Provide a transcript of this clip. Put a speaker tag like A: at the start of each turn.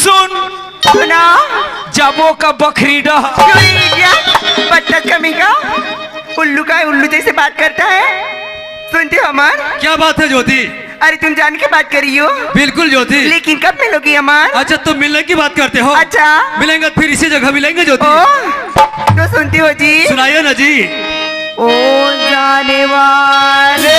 A: सुन
B: सुना
A: जाबो का बकरी डह
B: बत्तख कमीगा उल्लू का उल्लू जैसे बात करता है। सुनते हो अमर?
C: क्या बात है ज्योति?
B: अरे तुम जान के बात करी हो?
C: बिल्कुल ज्योति।
B: लेकिन कब मिलोगी अमर?
C: अच्छा तुम मिलने की बात करते हो?
B: अच्छा
C: मिलेंगे फिर इसी जगह मिलेंगे ज्योति।
B: तो सुनती हो जी?
C: सुनाइए ना जी।
B: ओ जाने वाले